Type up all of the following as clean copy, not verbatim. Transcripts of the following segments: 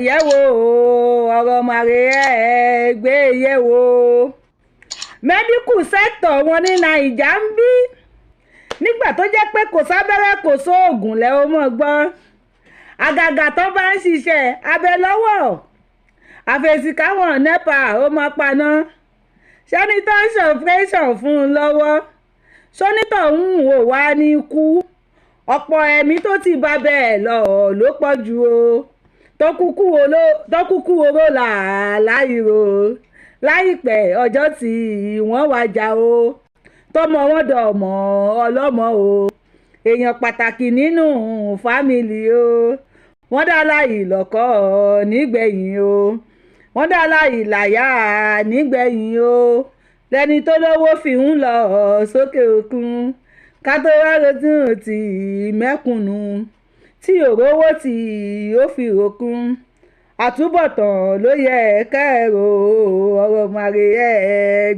yẹ̀wò ọ̀rọ̀ màrè gbé yẹ̀wò medical sector wọn ní Naija ń bí nígbà tó jẹ́ pé kò sábẹ́rẹ́ kò sóògùn lẹ́ o mọ̀ gbọ́n àgàgà tó bá ń ṣiṣẹ́ abẹ lọ́wọ́ àfẹ̀sì káwọn NEPA ó máa paná sẹ́nitọ́ ń ṣọ̀pẹ́ṣọ̀ fún un lọ́wọ́ sọ́nitọ̀ ń wò wá ní ikú ọ̀pọ̀ ẹ̀mí tó ti bá bẹ́ẹ̀ lọ ló pọ̀ jù o tó kúkú oró láìro láìpẹ́ ọjọ́ tí wọ́n wájà o tọmọ wọn dọ̀mọ́ ọlọ́mọ o èèyàn pàtàkì nínú fámìlì o wọ́n dá láì lọ́kọ nígbẹ̀yìn o wọ́n dá láì láyà nígbẹ̀yìn o lẹ́ni tó lówó fi ń lọ sókè òkun ká tó wá retún ti mẹ́kùnnù tí òrówó tí ó fi ròkun àtúbọ̀tán ló yẹ kẹ́rò ọ̀rọ̀ màrè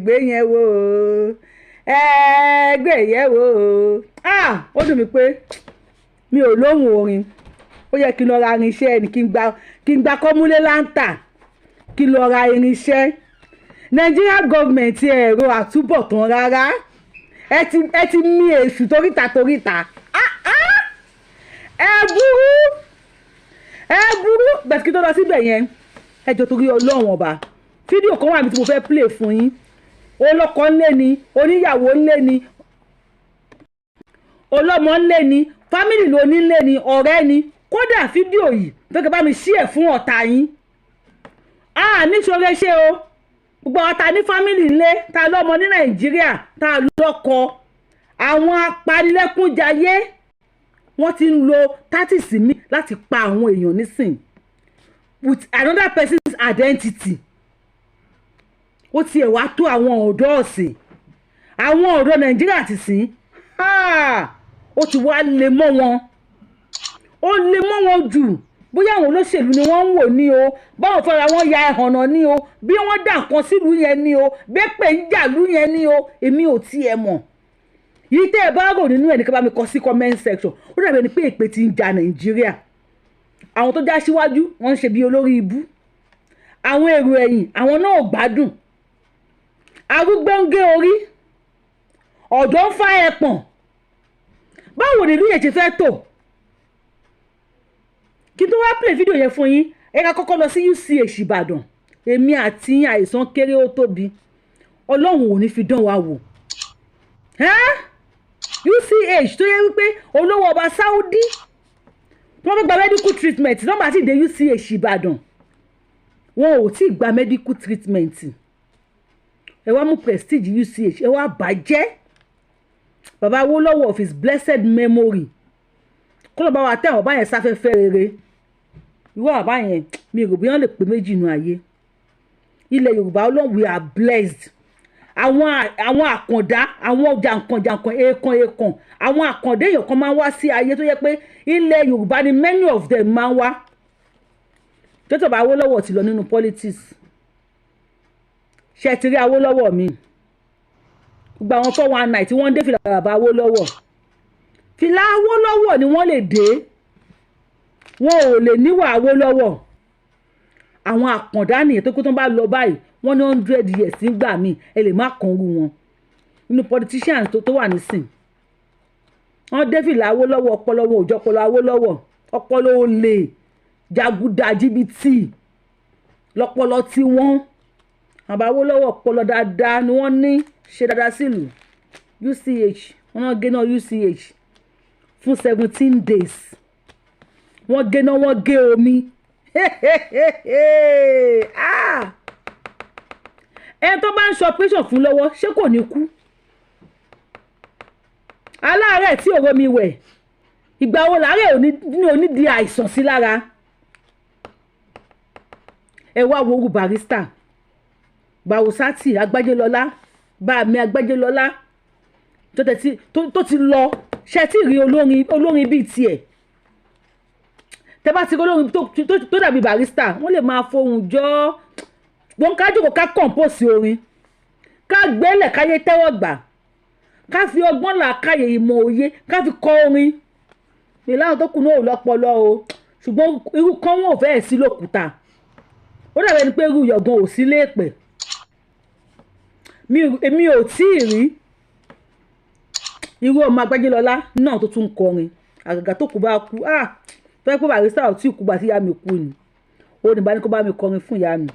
gbé yẹn wò gbé yẹn wò ó dùn mí pé mi ò lóhùn orin ó yẹ kí n lọ ra irinṣẹ́ ni kí n gba kọ́múlé láǹtà kí n lọ ra irinṣẹ́ Nigeria government ẹ̀rọ àtúbọ̀tán rárá ẹ ti mí èṣù toríta ẹ burú bẹ̀sì kí tó lọ síbẹ̀ yẹn ẹ jọ torí Ọlọ́run ọba fídíò kan wà mí tí mo fẹ́ play fún yín olọ́kọ ńlé ni oníyàwó ńlé ni ọlọ́mọ ńlé ni fámìlì ló nílé ni ọ̀rẹ́ ni kódà fídíò yìí tó kẹ́ bá mi ṣí ẹ̀ fún ọ̀tá yín níṣòro ṣe o gbogbo ọ̀tá ní fámìlì ńlé ta lọ́mọ ní Nàìjíríà ta lọ́kọ àwọn apanilẹ́kúnjayé wọ́n ti ń lo tactics mi láti pa àwọn èèyàn nísìn with another person's identity ó tiẹ̀ wá tó àwọn ọ̀dọ́ ọ̀sìn àwọn ọ̀dọ́ Nàìjíríà ti sìn ó ti wá lè mọ́ wọn ó lè mọ́ wọn jù bóyá àwọn olóṣèlú ni wọ́n ń wò ní o báwọn fẹ́ra wọn ya ẹ̀hànnà ní o bí wọ́n dà nǹkan sílùú yẹn ní o bẹ́pẹ̀ ń jà lú yẹn ní o èmi ò tiẹ̀ mọ̀ yìí tẹ́ ẹ bá rò nínú ẹ̀ ní ká bá mi kọ sí comment section ó dàbí ẹni pé èpè ti ń ja Nàìjíríà àwọn tó já síwájú wọ́n ń ṣe bí olórí ibú àwọn èrò ẹ̀yìn àwọn náà ò gbádùn arúgbó ń gé orí ọ̀dọ́ ń fá ẹpọ̀n báwo ni ìlú yẹn ti fẹ́ tò kí n tó wá play fídíò yẹn fún yín ẹ ká kọ́kọ́ lọ sí UCH Ìbàdàn èmi àti àìsàn kéré ó tóbi Ọlọ́run ò ní fi dán wa wò UCH tó yẹ wípé olówó ọba Saudi wọ́n fẹ́ gba medical treatment nọ́mbà tí dé UCH Ìbàdàn wọn ò tí ì gba medical treatment ẹ wá mú prestige UCH ẹ wá bàjẹ́ bàbá Awólọ́wọ̀ of his blessed memory kó ló bá wa tẹ́ àwọn bá yẹn sáfẹ́fẹ́ rere ìwọ àbá yẹn mi rò bí wọ́n lè pè méjì nù ayé ilẹ̀ Yorùbá Ọlọ́run we are blessed àwọn àkàndá àwọn jàǹkànjàǹkàn èèkàn àwọn àkàndé èèyàn kan máa ń wá sí ayé tó yẹ pé ilẹ̀ Yorùbá ni many of them máa ń wá tó bá Awólọ́wọ̀ ti lọ nínú politics ṣe ti rí Awólọ́wọ̀ mi gbogbo àwọn 419 tí wọ́n ń dé fìlà bàbá Awólọ́wọ̀ fìlà Awólọ́wọ̀ ni wọ́n lè dé wọn ò lè níwà Awólọ́wọ̀ àwọn àkàndá nìyẹn tó kó tó bá lọ báyìí wọ́n ní 100 years nígbà míì ẹ lè má kàn rú wọn nínú politicians tó wà nísìn wọ́n dé fìlà Awólọ́wọ̀ ọpọlọ wọn ò jọ ọpọlọ Awólọ́wọ̀ ọpọlọ olè jàgùdà jìbìtì lọ́pọlọ tí wọ́n àbá Awólọ́wọ̀ ọpọlọ dáadáa ni wọ́n ní ṣe dáadáa sílùú UCH wọ́n náà gé náà UCH fún 17 days wọ́n gé náà wọ́n gé omi ẹni tó bá ń ṣe operation fún lọ́wọ́ ṣé kò ní kú aláàárẹ̀ tí ò romi wẹ̀ ìgbà wo làárẹ̀ òní di àìsàn sí lára ẹ wá wo orú Barrister Gbàwòsátì Agbájélọlá Báàmí Agbájélọlá tó ti lọ ṣe tí rí olórin bíi tiẹ̀ tẹ bá ti rí olórin tó dàbí Barrister wọ́n lè máa fohùn jọ wọn ká jókòó ká compose orin ká gbélẹ̀ káyé tẹ́wọ́ gbà ká fi ọgbọ́n làákàyè ìmọ̀ òye ká fi kọ orin ìlànà tó kù náà ò lọ́pọlọ o ṣùgbọ́n irú kan wọn ò fẹ́ sí lókùúta ó dàbẹ̀ ni pé irú yọ̀gàn ò sí léèpẹ̀ èmi ò tí ì rí irú ọmọ Agbájélọlá náà tó tún kọrin àgàgà tó kù bá kú tó yẹ pé Barrister ò tí ì kú gbà tí ìyá mi kú ni ó ní bá ní kó bá mi kọrin fún ìyá mi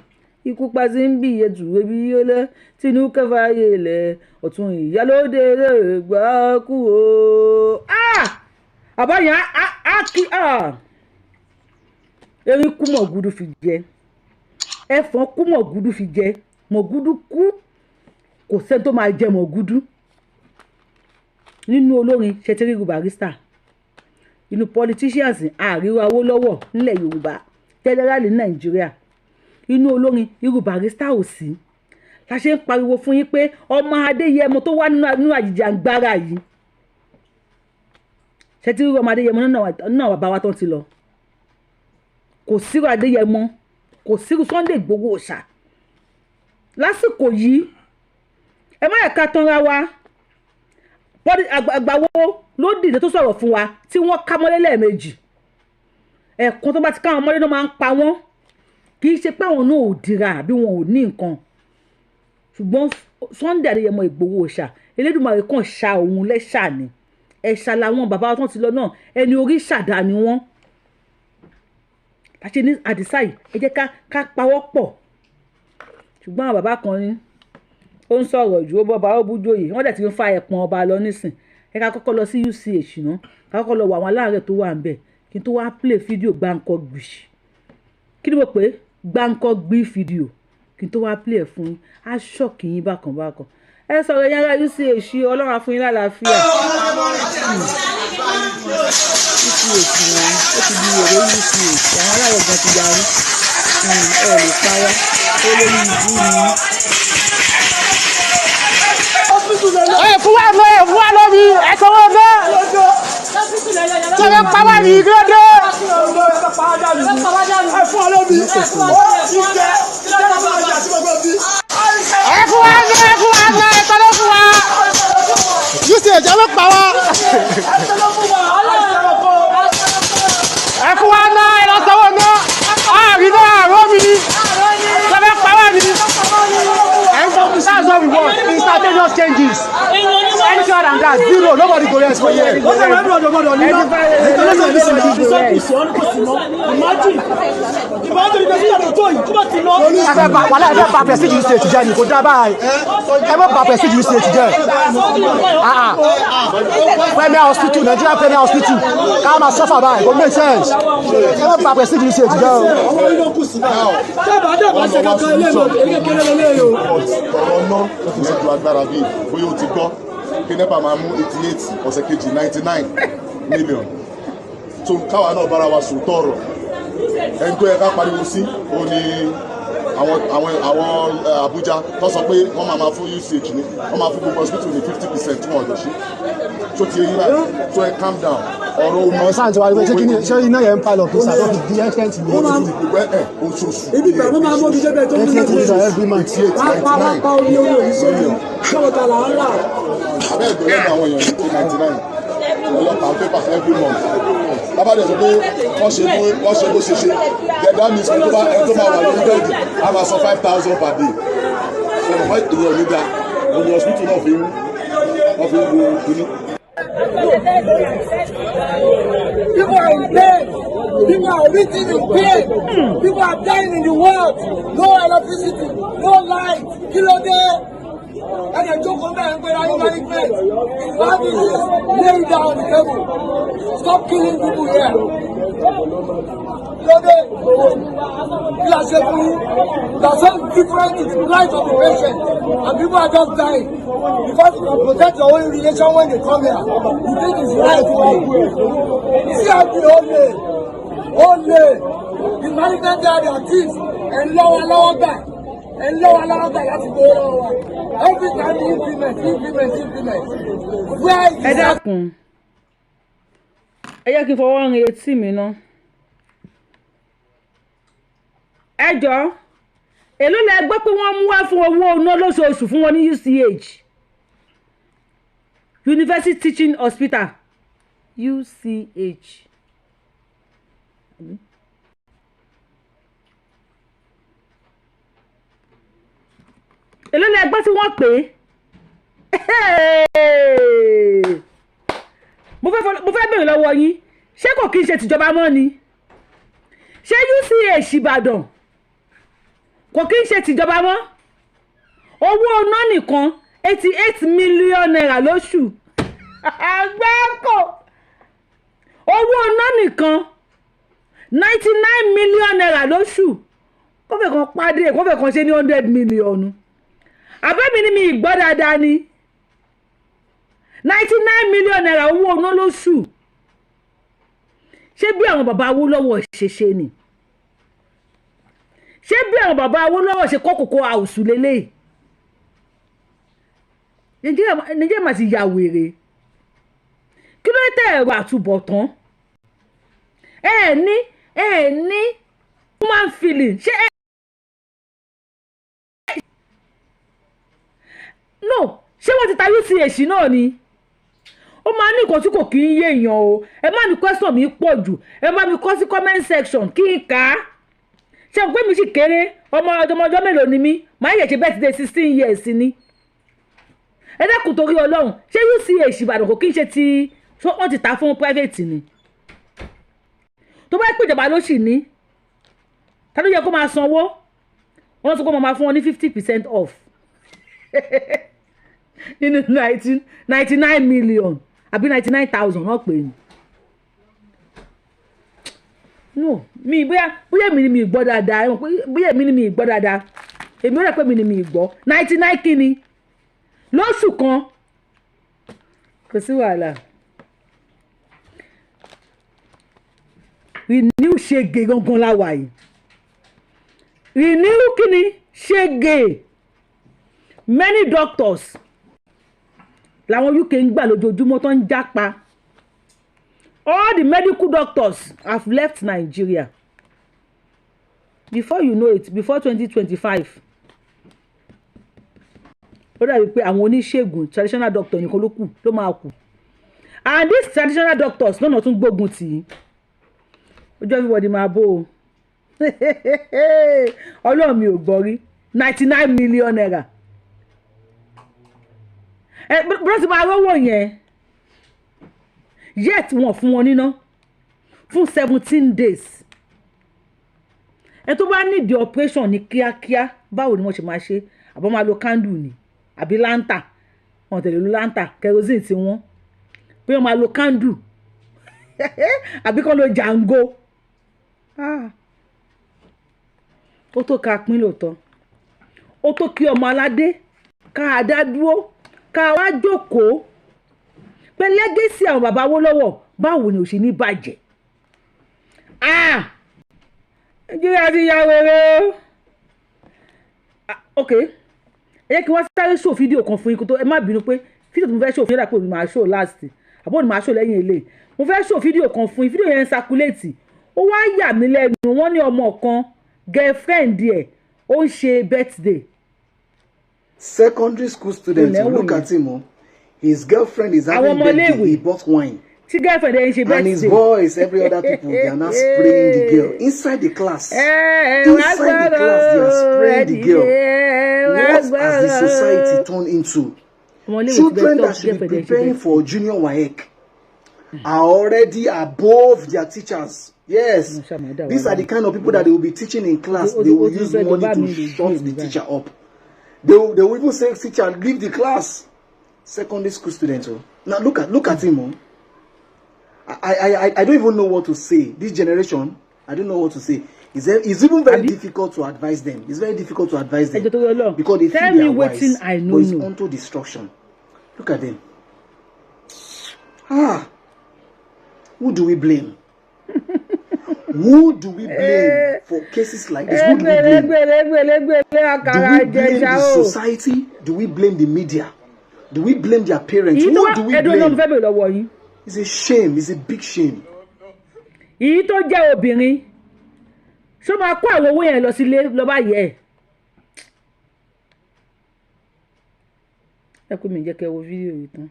ikú pa sí ń bí iye jù ebi yẹlẹ tinú kẹfà yẹlẹ ọ̀tún ìyálóde lè gbà kú o àbáyàn á kí erin kú Mọ̀gúdú fi jẹ ẹ̀fọn kú Mọ̀gúdú fi jẹ Mọ̀gúdú kú kò sẹ́ni tó máa jẹ Mọ̀gúdú nínú olórin ṣẹtẹríru Barrister inú politicians àríwá Awólọ́wọ̀ nílẹ̀ Yorùbá generally Nàìjíríà inú olórin irú Barrister ò sí la ṣe ń pariwo fún yín pé ọmọ Adéyẹmọ tó wà nínú àjìjàngbara yìí ṣẹtẹríru ọmọ Adéyẹmọ náà bàbá wa tó ti lọ kò sírò Adéyẹmọ kò sírò Sunday Igboho Òòṣà lásìkò yìí ẹ má ẹ̀ka tanra wa àgbàwo ló dìde tó sọ̀rọ̀ fún wa tí wọ́n ká mọ́lé lẹ́ẹ̀mejì ẹ̀kan tó bá ti káwọn mọ́lé náà máa ń pa wọ́n kì í ṣe pé àwọn náà ò dira àbí wọn ò ní nǹkan ṣùgbọ́n Sunday Adéyẹmọ Ìgbòho Òòṣà Elédùmarè kàn ṣa òun lẹ́ṣà ni ẹ̀ṣà làwọn bàbá tó ti lọ náà ẹni orí ṣàdá ni wọ́n àti ní àdìsá yìí ẹ jẹ́ ká pawọ́ pọ̀ ṣùgbọ́n àwọn bàbá kan ní ó ń sọ̀rọ̀ ju ó bọ́ba ó bújòyè wọ́n dẹ̀ ti ń fa ẹ̀pọ̀n ọba lọ nísìn ẹ ká kọ́kọ́ lọ sí UCH náà ká kọ́kọ́ lọ wọ àwọn aláàárẹ̀ tó wà ń bẹ̀ kí n tó wá play fídíò Gbáǹkọ́gbì kí ni mo pè é Gbáǹkọ́gbì fídíò kí n tó wá play ẹ̀ fún yín á ṣọ́ọ̀kì yín bákan bákan ẹ sọ̀rọ̀ yẹn ará UCH Ọlọ́run á fún yín lálàáfíà UCH wọn ó ti di èrè UCH àwọn aláàárẹ̀ gan ti yarí ẹ lè parọ́ ó lórí ìbú ni. fún wa lórí ẹ̀sọ́ wọn náà tó lè pa wá ní ìdúródó. ẹ fún wa náà ẹ̀sọ́ ló fún wa. UCH ẹ̀jẹ̀ ló pa wá. ẹ fún wa náà ẹ lọ sọ́wọ́ náà àárín náà àrọ́ mi tó lè pa wá ní. That's what we want. Instantaneous changes. Anything other than that, zero. Nobody go rest for here. Wàhálà ẹ̀fẹ̀ bá prestige UCH jẹ́ ni kò dá báyìí. Ẹ̀fẹ̀ bá prestige UCH jẹ́. Premier hospital, Nigeria Premier hospital. Ká máa suffer báyìí, kò make sense. Ẹ̀fẹ̀ bá prestige UCH jẹ́ o. Ọ̀nà ìṣẹ́ ju agbára bíi bóyá o ti gbọ́ kí NEPA máa mú 88 ọ̀sẹ̀ kejì 99 million tó káwa náà bára wa sòótọ́ ọ̀rọ̀ ẹni tó yẹ ká pariwo sí ó ní àwọn Abuja tó sọ pé wọ́n máa fún UCH ní wọ́n máa fún gbogbo hospital ní 50% tí wọ́n ọ̀dọ̀ sí tó ti yẹ báyìí tó ẹ calm down ọ̀rọ̀ ọmọ sáà tí wàá rí pé ṣé kí ni ṣé iná yẹn ń palọ̀ kí sàtọ́ fi di ẹ́fẹ́ǹtì ní wọ́n ti gbogbo oṣooṣù ibi ìgbà wọn máa mú omi débẹ̀ tó ń lé every month. apá omi owó yìí sómi ṣọ́ọ̀tà là ń rà. abẹ́ ìgbẹ́ lẹ́nu àwọn èèyàn ní 99 ọlọ́pàá ń pépà every month lábàdàn sọ pé wọ́n ṣe bó ṣe that means ẹni tó máa wà lórí bẹ́ẹ̀dì á máa san 5,000 per day ṣe mọ̀ ìyẹn ò ní dá òní hospital náà fi ń wo kíní. People are in pain. People are written in pain. People are dying in the world. No electricity, no light. Kí ló dé? And I joke on that and I management. Families, lay down the table. Stop killing people here. Today, we are saying that some different is the right of the patient, and people are just dying because you protect your own relation when they come here. You think it's right for you. See how the only the management there, their thieves, and lower back. And lower back, that's go lower. Every time you implement. Where is that? Ẹ jẹ́ kí n fọwọ́ rin etí mi ná. Ẹ jọ̀ọ́ èló lẹ gbọ́ pé wọ́n mú wá fún owó iná lóṣooṣù fún wọn ní UCH University Teaching Hospital UCH èló lẹ gbọ́ tí wọ́n pè é mo fẹ́ bèrè lọ́wọ́ yín ṣé kò kí n ṣe tìjọba mọ́ ni ṣé UCH Ìbàdàn kò kí n ṣe tìjọba mọ́ owó ọ̀nà nìkan 88 million naira lóṣù àgbákò owó ọ̀nà nìkan 99 million naira lóṣù kó fẹ́ kan pàdé kó fẹ́ kan ṣe ní 100 million àbẹ́mi ni mi ìgbọ́ dáadáa ni 99 million naira owó ọ̀nà lóṣù ṣé bí àwọn bàbá Awólọ́wọ̀ ṣe ni ṣé bí àwọn bàbá Awólọ́wọ̀ ṣe kọ́ kòkó àwùsù lélẹ̀ Nàìjíríà mà ti ya wèrè kí ló tẹ̀ ẹ̀rọ àtúbọ̀tán ní human feeling ṣé no ṣé wọ́n ti ta UCH náà ni ó máa ní nǹkan tí kò kí ń yé èèyàn o ẹ má ní question mi pọ̀ jù ẹ bá mi kọ sí comment section kí n kà á ṣé n pé mi sì kéré ọjọ́ mélòó ni mí màá yẹ̀ ṣe birthday 16 years ni ẹ dákun torí Ọlọ́run ṣé UCH Ìbàdàn kò kí ń ṣe ti wọ́n ti ta fún private ni tó bá pè ìjọba ló sì ní ta ló yẹ kó máa sanwó wọ́n sọ pé wọ́n máa fún wọn ní 50% off nínú 99 million àbí 99,000 wọ́n pè ní. no mi bóyá mi ni mi gbọ́ dáadáa bóyá mi ni mi gbọ́ dáadáa èmi rẹ̀ pé mi ni mi gbọ́ 99 kíni lóṣù kan kò sí wàhálà. Renew ṣege gangan láwa yìí renew kíni ṣege many doctors làwọn UK ń gbà lójoojúmọ́ tó ń jápa all the medical doctors have left Nigeria before you know it before 2025 ó dàbí pé àwọn oníṣègùn traditional doctor nìkan ló máa kù and these traditional doctors lọ́nà tún gbógun tì í ojú everybody máa bó o Ọlọ́run mi ò gbọ́ rí 99 million naira bó ti máa rówó yẹn yet wọ́n fún wọn níná fún 17 days ẹ tó bá need the operation ní kíákíá báwo ni wọ́n ṣe máa ṣe àbọ̀ máa lo candle ni àbí lanta wọ́n tẹ̀lé lo lanta kerosene tí wọ́n bí wọ́n máa lo candle àbí kàn lo jango ó tó ká pín lóòótọ́ ó tó kí ọmọ aládé ká dá dúró ká wá jókòó pé lẹ́gẹ́sì àwọn bàbá Awólọ́wọ̀ báwo ni ò ṣe ní bàjẹ́ Nàìjíríà ti ya wèrè ok ẹ jẹ́ kí wọ́n sáré ṣò fídíò kan fún yín kó tó ẹ má bínú pé fídíò tó mo fẹ́ ṣò fún yín dàpọ̀ mi máa ṣò last àbọ̀ ni máa ṣò lẹ́yìn eléyìí mo fẹ́ ṣò fídíò kan fún yín fídíò yẹn ń circulate ó wá yà mí lẹ́nu wọ́n ní ọmọ kan girlfriend ẹ̀ ó ń ṣe birthday. Secondary school student, look at him. His girlfriend is having birthday. He bought wine. Girlfriend ẹ̀ ń ṣe birthday. And his boys, every other people, they are now spraying the girl inside the class. Inside the class, they are spraying the girl. What has the society turned into? Children that should be preparing for junior WAEC are already above their teachers. Yes, these are the kind of people that they will be teaching in class. They will use money to shut the teacher up. They will even say, teacher, leave the class. Secondary school students. Now look at him. I don't even know what to say. This generation, I don't know what to say. It's even very difficult to advise them. It's very difficult to advise them because they feel they are wise, but it's onto destruction. Look at them. Who do we blame? Who do we blame for cases like this? Who do we blame? Do we blame the society? Do we blame the media? Do we blame their parents? Who do we blame? It's a shame. It's a big shame. Èyí tó jẹ́ obìnrin ṣó máa kó àwọn owó yẹn lọ sílé lọ bá yẹ ẹ kó mi jẹ́ kẹ́ wo fídíò yìí tán.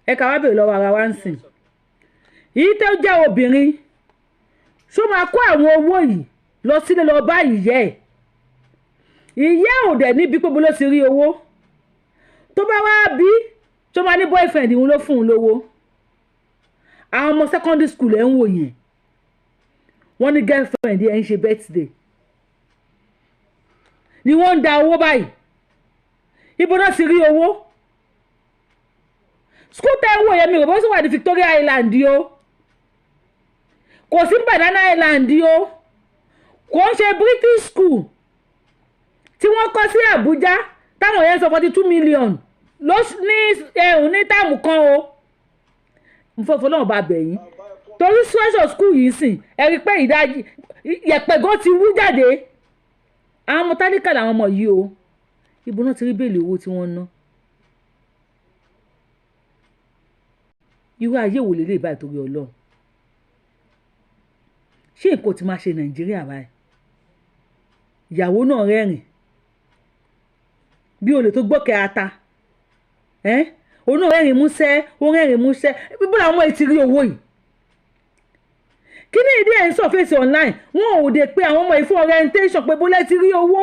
ẹ ká wá bèrè lọ́wọ́ ara wa ń sìn èyí tó jẹ́ obìnrin ṣó máa kó àwọn owó yìí lọ sílé lọ bá ìyá ẹ̀ ìyá ò dẹ̀ níbi pé bó ló ti rí owó tó bá wá bí tó máa ní boyfriend òun ló fún un lówó àwọn ọmọ secondary school ẹ̀ ń wò yẹn wọ́n ní girlfriend ẹ̀ ń ṣe birthday ni wọ́n ń da owó báyìí ibo náà ti rí owó school tẹ́ ń wò yẹn mi ò bó sì wà ní Victoria Island o kò sí Banana Island o kò ń ṣe British school tí wọ́n kọ́ sí Àbújá táwọn yẹn sọ 42 million ló ní táàmù kan o n fọ́fọ́ náà bá bẹ̀ yín torí special school yìí sìn ẹ rí pé ìdajì yẹ̀pẹ̀gọ́ ti wú jáde àwọn ọmọ tálíkà làwọn ọmọ yìí o ibo náà ti rí bẹ́ẹ̀lì owó tí wọ́n ná irú ayé wò lélẹ̀ báyìí torí Ọlọ́run ṣé nǹkan ti máa ṣe Nàìjíríà báyìí ìyàwó náà rẹ́rìn bí olè tó gbọ́kẹ́ ata òun náà rẹ́rìn músẹ́ ó rẹ́rìn músẹ́ bíbó làwọn ètí rí owó yìí kí ni ìdí ẹ̀ ń sọ̀fẹ́sì online wọn ò dé pé àwọn ọmọ ìfún orientation pé bólẹ́ ti rí owó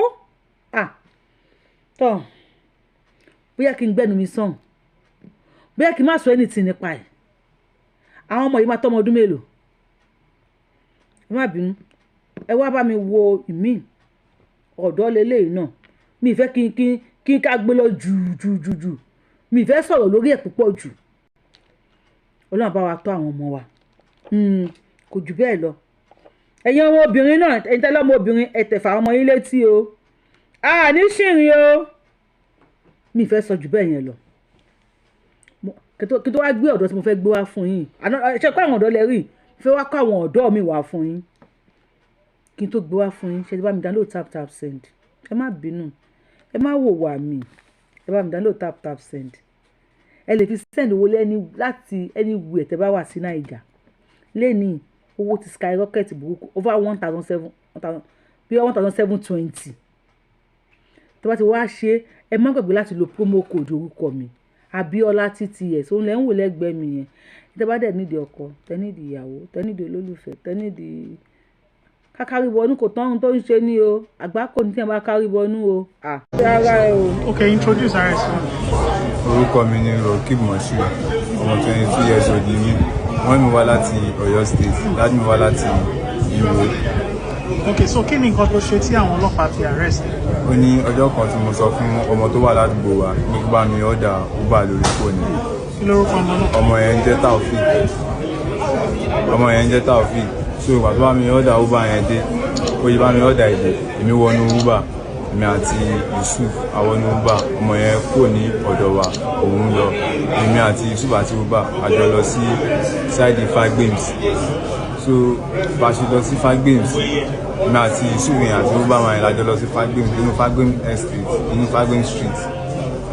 tọ́ bóyá kí n gbẹ́nu mi sàn bóyá kí n má sọ anything nípa ẹ̀ àwọn ọmọ yìí máa tọ́mọ ọdún mélòó ẹ má bínú ẹ wá bá mi wo ìmí ọ̀dọ́ lélẹ́yìí náà mi ì fẹ́ kí n ká gbé lọ jù mi ì fẹ́ sọ̀rọ̀ lórí ẹ̀ púpọ̀ jù Ọlọ́run bá wa tọ́ àwọn ọmọ wa kò jù bẹ́ẹ̀ lọ ẹ̀yin ọmọ obìnrin náà ẹ̀yin tẹ́lẹ̀ ọmọ obìnrin ẹ tẹ̀ fà ọmọ yín létí o ní ṣìrìn o mi ì fẹ́ sọ jù bẹ́ẹ̀ yẹn lọ kí tó wá gbé ọ̀dọ́ tí mo fẹ́ gbé wá fún yín ṣe kọ́ àwọn ọ̀dọ́ lẹ́rìí fẹ́ wá kọ́ àwọn ọ̀dọ́ mi wá fún yín kí n tó gbé wá fún yín ṣe ti bá mi download tap send ẹ má bínú ẹ má wò wá mi ẹ bá mi download tap send ẹ lè fi send owó lẹ́ni láti anywhere tẹ́ bá wà sí Naija lẹ́ni owó ti skyrocket burúkú over 1,720 tó bá ti wá ṣe ẹ má gbàgbé láti lo promo code orúkọ mi Abíọ́lá TTS òun lẹ́ ń wò lẹ́gbẹ̀ẹ́ mi yẹn tẹ́ bá dẹ̀ nídìí ọkọ tẹ́ nídìí ìyàwó tẹ́ nídìí olólùfẹ́ tẹ́ nídìí kákárí bọnú kò tán tó ń ṣe ní o àgbákò ní tí wọ́n bá kárí bọnú o rárá ẹ o. Okay, introduce ara ẹ sí. Orúkọ mi ni Rokib Moshood, ọmọ 22 years old ni mí. Wọ́n mi wá láti Ọ̀yọ́ state, dájú mi wá láti Ìwó. Okay, so kí ni nǹkan tó ṣe tí àwọn ọlọ́pàá fi arrest? Ó ní ọjọ́ kan tí mo sọ fún ọmọ tó wà ládùúgbò wa ní bá mi ọ̀dà Uber lórí fóònù. Kí lórúkọ ọmọ náà? Ọmọ yẹn jẹ́ Taofik. So ìgbà tó bá mi ọ̀dà Uber yẹn dé, ó yí bá mi ọ̀dà èdè, èmi wọnú Uber, èmi àti Yusuf àwọnú Uber, ọmọ yẹn kúrò ní ọ̀dọ̀ wa, òun lọ. Èmi àti Yusuf àti Uber àjọ lọ sí side Fagbems. So bá ṣe lọ sí Fagbems, èmi àti Yusuf yẹn àti Uber máa lájọ lọ sí Fagbems, inú Fagbems street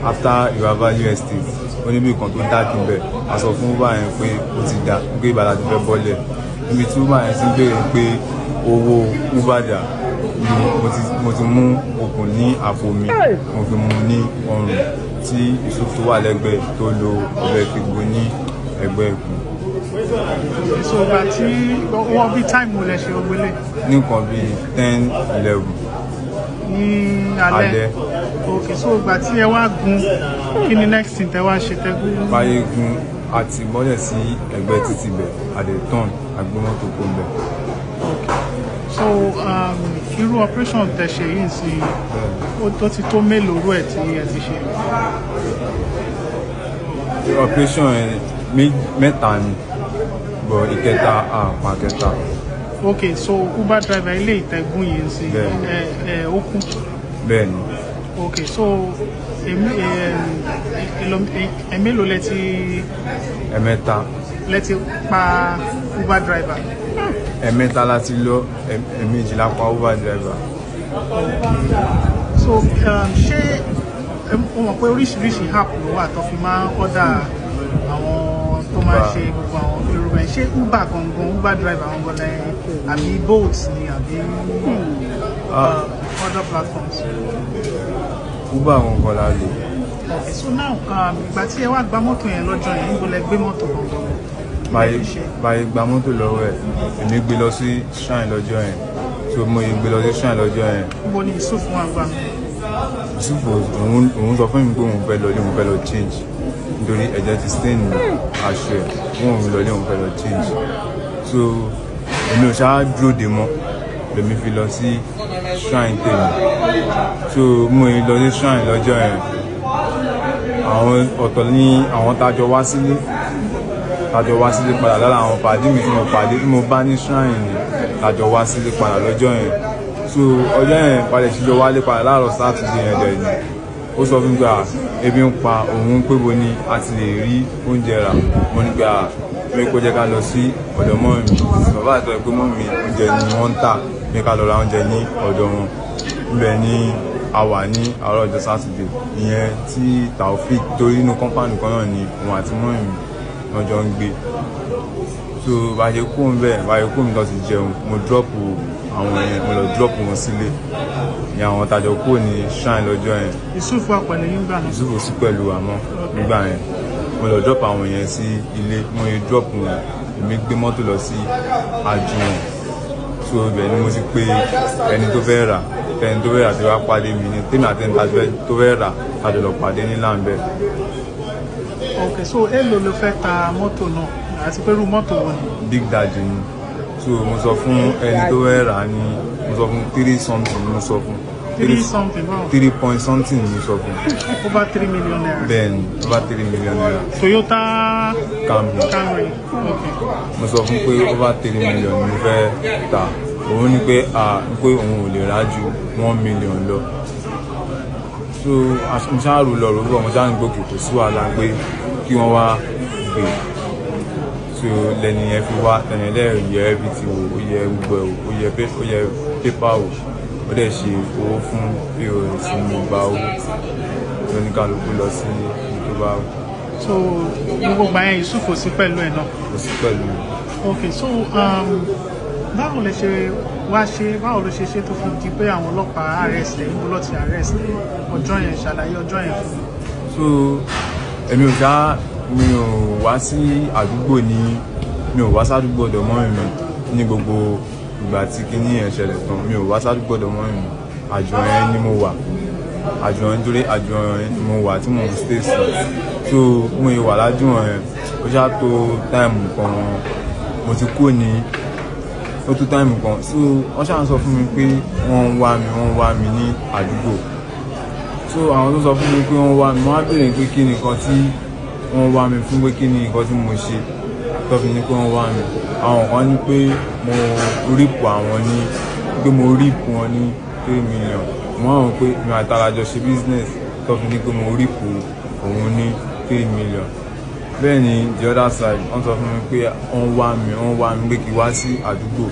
after Iravalue estate. Ó ní bí kan tó dákì ń bẹ̀, a sọ fún Uber yẹn pé ó ti dà, pé ìbàdàn ti fẹ́ bọ́lẹ̀. Ibi tí Uber yẹn ti béèrè pé owó Uber dà ni mo ti mú okùn ní àpò mi, mo fi mú ní ọrùn tí Yusuf tó wà lẹ́gbẹ̀ẹ́ tó lo ọ̀bẹ fi gbó ní ẹgbẹ́ ikùn. So ìgbà tí wọ́n bí táìmù lẹ ṣe ogbélé? Ní nǹkan bíi 10-11. Ní alẹ́? Okay, so ìgbà tí ẹ wá gun kí ni next thing tẹ wá ṣe tẹ́gùn? Báyé gun àti bọ́lẹ̀ sí ẹgbẹ́ títì bẹ̀ àdẹ̀tọ́n agbómọ́tò kó bẹ̀. So irú operation tẹ ṣe yìí sí ó ti tó mélòó rú ẹ̀ tí ẹ ti ṣe? Operation mẹ́ta ni bọ̀ ìkẹta àpá kẹta. Okay, so Uber driver ilé ìtẹ̀gùn yìí sí ó kú? Bẹ́ẹ̀ni. Okay, so ẹ̀mélòó lẹ ti? Ẹ̀mẹ́ta. Lẹ ti pa Uber driver? Ẹ̀mẹ́ta láti lọ, ẹ̀méjì la pa Uber driver. So ṣé o mọ̀ pé oríṣiríṣi app ló wà tó fi máa ń ọ́dà àwọn tó máa ń ṣe gbogbo àwọn Yorùbá ẹ̀ ṣé Uber gangan Uber driver gangan lẹ́yìn àbí Bolt ni àbí other platforms? Uber gangan la lò. Okay, so now ìgbà tí ẹ wá gba mọ́tò yẹn lọ́jọ́ yẹn níbo lẹ gbé mọ́tò kan? Báyìí gba mọ́tò lọ́wọ́ ẹ̀ èmi gbé lọ sí shrine lọ́jọ́ yẹn so mo gbé lọ sí shrine lọ́jọ́ yẹn. Níbo ni Yusuf wà gbà? Yusuf òun sọ fún mi pé òun fẹ́ lọ change nítorí ẹ̀jẹ̀ ti stain ní aṣọ ẹ̀ òun fẹ́ lọ change so èmi ò ṣáá dúró dè mọ́ lèmi fi lọ sí shrine tèmi so mo lọ sí shrine lọ́jọ́ yẹn àwọn ọ̀tọ̀ ní àwọn tájọ wá sílé padà lára àwọn pàdé mi tí mo bá ní shrine ni tájọ wá sílé padà lọ́jọ́ yẹn so ọjọ́ yẹn padà síjọ wálé padà láàárọ̀ sátidé yẹn dẹ̀ ni ó sọ fún mi pé ebi ń pa òun pé bo ni a ti lè rí oúnjẹ rà mo ní pé mi kò jẹ́ ká lọ sí ọ̀dọ̀ mọ́ mi bàbá àtọ́ pé mọ́ mi oúnjẹ ni wọ́n ń tà mi ká lọ ra oúnjẹ ní ọ̀dọ̀ wọn níbẹ̀ ni a wà ní àárọ̀ ọjọ́ sátidé ìyẹn tí Taofik torí inú kọ́mpáànì kan náà ni òun àti mọ́ mi wọ́n jọ ń gbé so báyìí kó ń lọ sí jẹun mo dọ́pù àwọn yẹn mo lọ dọ́pù wọn sílé ní àwọn tàjọ kúrò ní shrine lọ́jọ́ yẹn. Yusuf wà pẹ̀lú yín gbà náà. Yusuf sí pẹ̀lú àmọ́ nígbà yẹn mo lọ dọ́pù àwọn yẹn sí ilé mo yẹ dọ́pù wọn èmi gbé mọ́tò lọ sí àjùwọ̀n so ibẹ̀ ni mo ti pé ẹni tó fẹ́ rà tí wàá pàdé mi ní tèmi àtẹni tó fẹ́ rà tàjọ lọ pàdé ní láǹbẹ̀. Ok, so èlò ló fẹ́ ta mọ́tò náà àti pẹ̀lú mọ́tò wọn ni. Big Daddy ni so mo sọ fún ẹni tó fẹ́ rà ní mo sọ fún 3 something mo sọ fún 3 something wow. 3 point something mo sọ fún. Over 3 million naira. Bẹ́ẹ̀ni over 3 million naira. Toyota Camry. Okay. Mo sọ fún pé over 3 million mo fẹ́ ta òun ní pé òun ò lè rà ju 1 million lọ so mo ṣáà rò lọ rò bọ̀ mo ṣáà ń gbókè kò sí wàhálà pé kí wọ́n wá gbé so lẹ́ni yẹn fi wá tẹ̀lé lẹ́rìí yẹ ẹbí ti wò ó yẹ gbogbo ẹ̀ ó yẹ pépà wò ó dẹ̀ ṣe owó fún pos ní ìgbà owó tó ní kálukú lọ sí ìlú bá wò. So gbogbo gbà yẹn Yusuf kò sí pẹ̀lú ẹ̀ náà. Kò sí pẹ̀lú. Ok, so báwo ló ṣe ṣe tó fi di pé àwọn ọlọ́pàá arrest ẹ̀ níbo ló ti arrest ẹ̀ ọjọ́ yẹn ṣàlàyé ọjọ́ yẹn fún mi. So mi ò wá sí àdúgbò mi ò wá sádúgbò ọ̀dọ̀ mọ́ mi ní gbogbo ìgbà tí kinní yẹn ṣẹlẹ̀ tán mi ò wá sádúgbò ọ̀dọ̀ mọ́ mi àjùwọ̀n yẹn ni mo wà nítorí àjùwọ̀n yẹn ni mo wà tí mo ń stay sí so mo yẹ wà lájùwọ̀n yẹn ó ṣáà tó táìmù kan mo ti kúrò ní ó tó táìmù kan so wọ́n ṣáà sọ fún mi pé wọ́n ń wá mi ní àdúgbò so àwọn tó sọ fún mi pé wọ́n wá mi wọ́n á béèrè pé kí ni nǹkan tí wọ́n wá mi fún pé kí ni nǹkan tí mo ṣe tó fi ní pé wọ́n wá mi àwọn kan ní pé mo rípù àwọn ní pé mo rípù wọn ní 3 million wọ́n àwọn pé mi àtàràjọ ṣe business tó fi ní pé mo rípù òun ní 3 million bẹ́ẹ̀ ni the other side wọ́n sọ fún mi pé wọ́n wá mi pé kí wá sí àdúgbò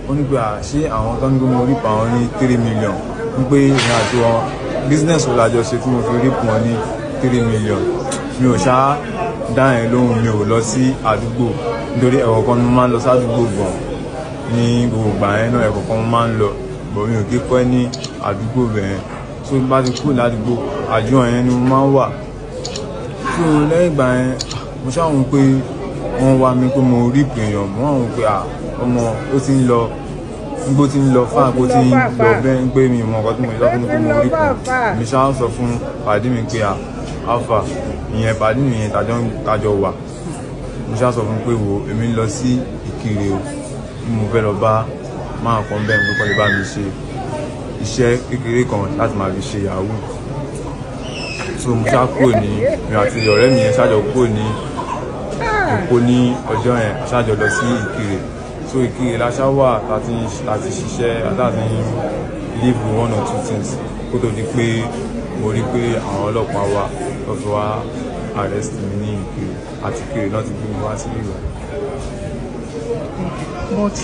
wọ́n ní pé ṣé àwọn tó ní pé mo rípù àwọn ní 3 million ń pé ìrìn àjò wọn business wo lájọ ṣe tí mo fi rípù wọn ní 3 million mi ò ṣáá dáhìn lóhùn mi ò lọ sí àdúgbò nítorí ẹ̀kọ́ kan mo máa ń lọ sádùúgbò gan ní gbogbo ìgbà yẹn náà ẹ̀kọ́ kan mo máa ń lọ bọ̀ mi ò kí pẹ́ ní àdúgbò bẹ̀rẹ̀ tó bá ti kúrò ládùúgbò àjùwọ̀n yẹn ni mo máa ń wà tó lẹ́yìn ìgbà yẹn mo ṣáwọn pé wọ́n wá mi pé mo rí ìpèèyàn mo àwọn pé ọmọ ó ti ń lọ nígbó tí ń lọ fáà kó tí ń lọ bẹ́ẹ̀ ń pé mi ìmọ̀ ọ̀kan tí mo lọ fún mi pé mo rí ìpèèyàn mi ṣáà sọ fún pàdé mi pé alpha ìyẹn pàdé mi yẹn tàjọ wà mo ṣáà sọ fún pé wo èmi ń lọ sí Ìkirè o mo fẹ́ lọ bá máa kan bẹ́ẹ̀ pé kọ́lé bá mi ṣe iṣẹ́ kékeré kan láti máa fi ṣe yahoo so mo ṣáà kúrò ní mi àti ọ̀rẹ́ mi yẹn ṣáàjọ kúrò ní Èkó ní ọjọ́ yẹn ṣáàjọ lọ sí Ìkirè so Ìkirè láṣá wà láti ṣiṣẹ́ láti live one or two things kó tó di pé mo rí pé àwọn ọlọ́pàá wa lọ fi wá arrest mi ní Ìkirè àti Ìkirè náà ti gbé mi wá sí ìlú. But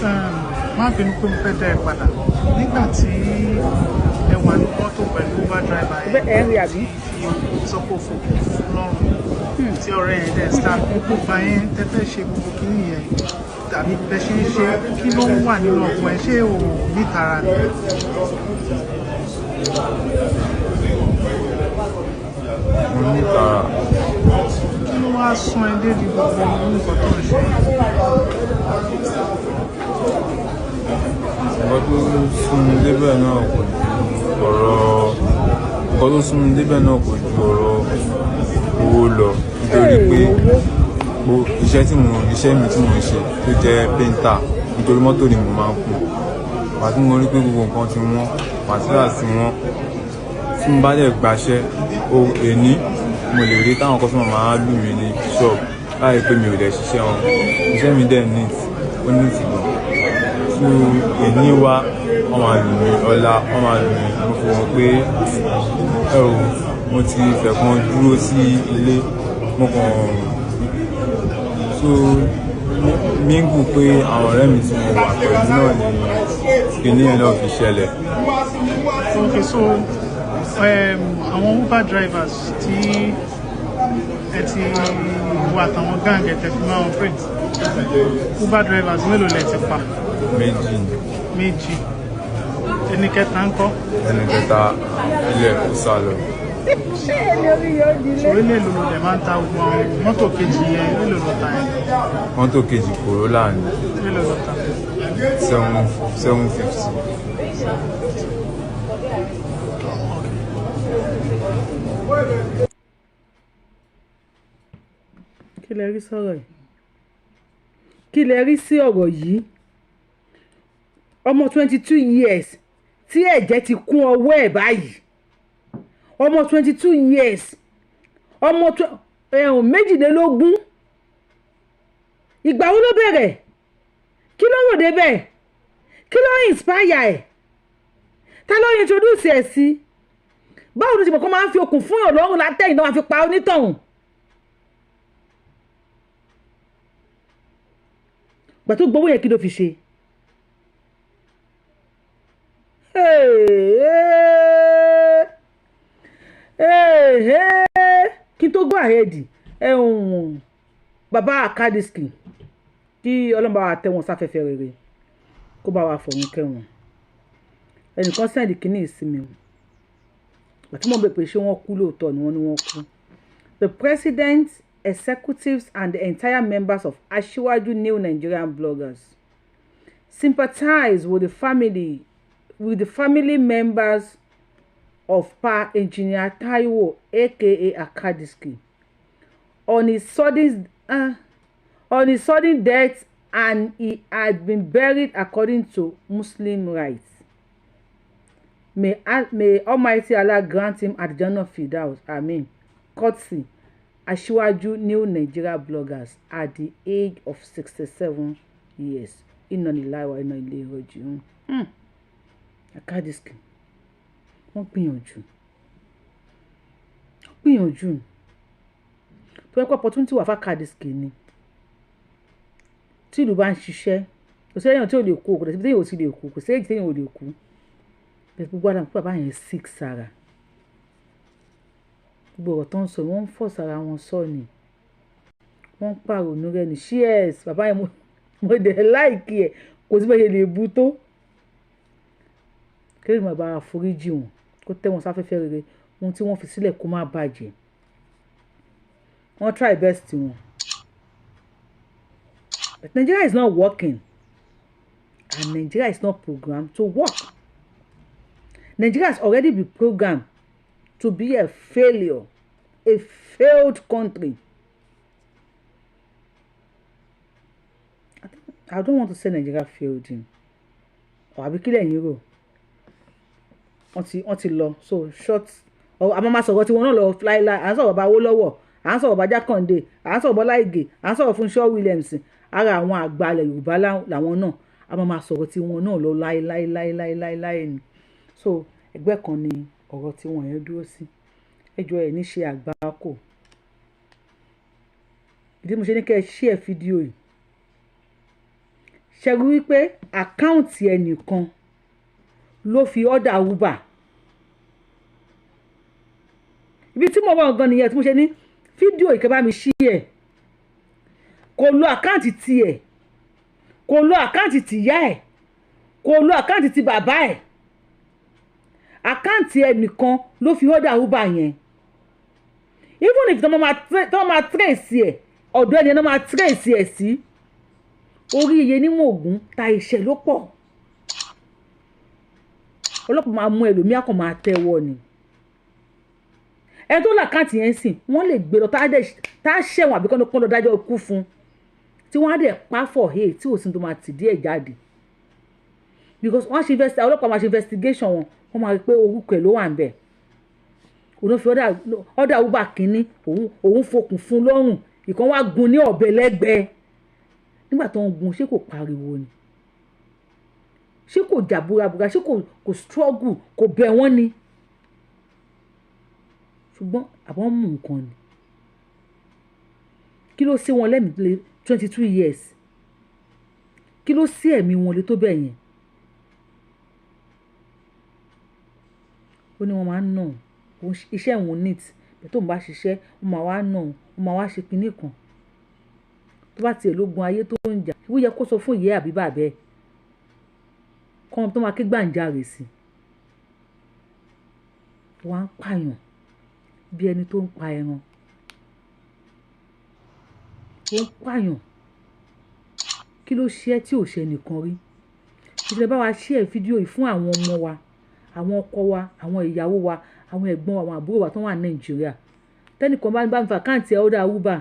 má bínú pé mo fẹ́ dá ẹ padà nígbà tí ẹ wà ní mọ́tò pẹ̀lú uber driver yẹn fi sọ́kò fòkè lọ́rùn tí ọ̀rẹ́ yẹn dẹ̀ start gbogbo gba yẹn tẹ́fẹ́ ṣe gbogbo kìíní yẹn tàbí bẹ́ ṣe ń ṣe kí ló ń wà nínú ọkọ̀ ẹ̀ ṣé o nítara ni. ní tààrà. Kí ló wá sún ẹ débi gbogbo nǹkan tó ń ṣe? Nǹkan tó sún mi débẹ̀ náà kò ju ọ̀rọ̀ owó lọ, nítorí pé iṣẹ́ mi tí mo ń ṣe tó jẹ́ painter, nítorí mọ́tò ni mo máa ń kùn. Pàtí mo rí pé gbogbo nǹkan ti wọ́n, material ti wọ́n. Tí mo bá dẹ̀ gbaṣẹ́ èní mo lè rí táwọn customer máa lù mí ní shop láì pé mi ò dẹ̀ ṣiṣẹ́ wọn. Iṣẹ́ mi dẹ̀ neat, ó neat gan. So èní wá wọ́n máa lù mí, ọ̀la wọ́n máa lù mí. Mo fi wọn pé mo ti fẹ́ kan dúró sí ilé, mo kàn so mingu pé àwọn ọ̀rẹ́ mi tí mo wà pẹ̀lú náà ni ènìyàn náà fi ṣẹlẹ̀. Okay, so àwọn Uber drivers tí ẹ ti wà àtàwọn gang ẹ̀ tẹ̀sí máa operate, Uber drivers mélòó lẹ ti pa? Méjì. Ẹni kẹta ń kọ́? Ẹni kẹta ilẹ̀ kó sá lọ. So ilé ìlú ló dẹ̀ máa ń ta ogun àwọn mọ́tò kejì yẹn, ilé ìlú ta yẹn? Mọ́tò kejì Corolla ni. Ilé ìlú ta? 750. Kí lẹ rí sọ̀rọ̀ yìí? Kí lẹ rí sí ọ̀rọ̀ yìí? Ọmọ 22 years tí ẹ̀jẹ̀ ti kún ọwọ́ ẹ̀ báyìí. Ọmọ 22 years. Ọmọ 22. Ìgbà wo ló bẹ̀rẹ̀? Kí ló rò débẹ̀? Kí ló inspire ẹ̀? Ta ló introduce ẹ̀ sí? Báwo ló ti mọ̀ kó máa ń fi okùn fún yàn lọ́rùn látẹ̀yìn náà máa fi pa onítọ̀hún? Gbà tó gbowó yẹn kí ló fi ṣe? Kí n tó go ahead, bàbá Akadiski kí Ọlọ́run bá wa tẹ́ wọn sáfẹ́fẹ́ rere, kó bá wa fọ̀run kẹ́ wọn. Ẹnìkan sẹ́ndì kínní ìsinmi àti mo bẹ̀ pé ṣé wọ́n kú lóòótọ́ ni wọ́n kú. The president, executives and the entire members of Asiwaju New Nigerian Bloggers sympathize with the family members of Pa Engineer Taiwo aka Akadiski on his sudden death, and he had been buried according to Muslim rites. May Almighty Allah grant him Al-Jannah Firdaus. Amen. Courtesy Asiwaju New Nigeria Bloggers at the age of 67 years. Inna lillahi wa inna ilaihi raji'un. Akadiski. Wọ́n gbìyànjú. Tó yẹ kó opportunity wà fún Akadiski ni. Tí ìlú bá ń ṣiṣẹ́, kò sí èèyàn tí ò lè kú, kò sí èèyàn tí ò lè kú, kò sí èèyàn tí ò lè kú. Bẹ́ẹ̀ gbogbo àdàmú pé bàbá yẹn sick sára. Gbogbo ọ̀rọ̀ tó ń sọ wọ́n ń fọ̀ sára wọn sọ ni. Wọ́n ń pàrònú rẹ̀ ní cheers. Bàbá yẹn mo dẹ̀ láìkí ẹ̀, kò sí bẹ́ẹ̀ lè bu tó. Kí ló máa bá foríjì wọn, kó tẹ́ wọn sáfẹ́fẹ́ rere, ohun tí wọ́n fi sílẹ̀ kó má bàjẹ́. Wọ́n try best wọn. But Nigeria is not working, and Nigeria is not programmed to work. Nigeria has already been programmed to be a failure, a failed country. I don't want to say Nigeria failed him. Or abikile yin ro. Wọ́n ti lọ, so short. A máa sọ̀rọ̀ tí wọ́n náà lọ láíláí. À ń sọ̀rọ̀ bá Awólọ́wọ̀, à ń sọ̀rọ̀ bá Jákàndé, à ń sọ̀rọ̀ Bọ́lá Ìgè, à ń sọ̀rọ̀ Fúnṣọ́ Williams. Ara àwọn àgbàlẹ̀ Yorùbá làwọn náà. A máa sọ̀rọ̀ tí wọ́n náà lọ láíláí ni. So ẹgbẹ́ kan ni ọ̀rọ̀ tí wọ́n yẹn dúró sí. Ẹjọ́ ẹ̀ ní ṣe àgbákò. Ìdí mo ṣe ní kẹ́ ẹ share fídíò yìí. Ṣé rí wípé àkáǹtì ẹnìkan ló fi order Uber. Ibi tí mo wà gan nìyẹn tí mo ṣe ní fídíò yìí kẹ́ bá mi share. Kò lo àkáǹtì tiẹ̀, kò lo àkáǹtì tìyá ẹ̀, kò lo àkáǹtì ti bàbá ẹ̀. Àkáǹtì ẹnìkan ló fi order Uber yẹn. even if tọ́ máa trace ẹ̀ ọ̀dọ̀ ẹni náà máa trace ẹ̀ sí orí iye níwọ̀n Ògùn ta ìṣẹ̀ ló pọ̀ ọlọ́pàá máa mú ẹlòmíà kan máa tẹ́wọ́ ni ẹ tó làkáǹtì yẹn sìn wọ́n lè gbé lọ tá a ṣẹ̀wọ̀n àbí kọ́ni lọ dájọ́ ikú fún tí wọ́n á dẹ̀ pa for hate tí òsín tó máa tì díẹ̀ jáde because wọ́n ṣe ọlọ́pàá máa ṣe investigation wọ́n máa rí pé orúkọ ẹ̀ ló wà ń bẹ̀ òun fi ọ̀dà uber kínní òun fokùn fún lọ́rùn ìkan wá gun ní ọ̀bẹ lẹ́gbẹ̀ẹ́ nígbà tó ń gun ṣé kò pariwo ni ṣé kò jà burabura ṣé kò struggle kò bẹ̀ wọ́n ni ṣùgbọ́n àbọ̀ mú nǹkan ni kí ló ṣe wọn lẹ́mìí lé 22 years kí ló ṣe ẹ̀mí wọn lé tó bẹ̀ yẹn ó ní wọ́n máa ń nà iṣẹ́ ìwọ̀n neat bẹ́ẹ̀ tó ń bá ṣiṣẹ́ ó máa wá nà ó máa wá ṣe kinní kan tó bá tiẹ̀ lógun ayé tó ń jà ó yẹ kó sọ fún ìyá àbí bàbá ẹ̀ kọ́n tó máa ké gbàǹjarè sí wọ́n á ń pààyàn bí ẹni tó ń pa ẹran ó ń pààyàn kí ló ṣe é tí ò ṣe nìkan rí ìṣẹ̀lẹ̀ bá wa share fídíò yìí fún àwọn ọmọ wa àwọn ọkọ wa àwọn ìyàwó wa àwọn ẹ̀gbọ́n wa àwọn àbúrò wa tó wà ní Nàìjíríà tẹ́nìkan bá ń fa káǹtì ẹ̀ ó dá uber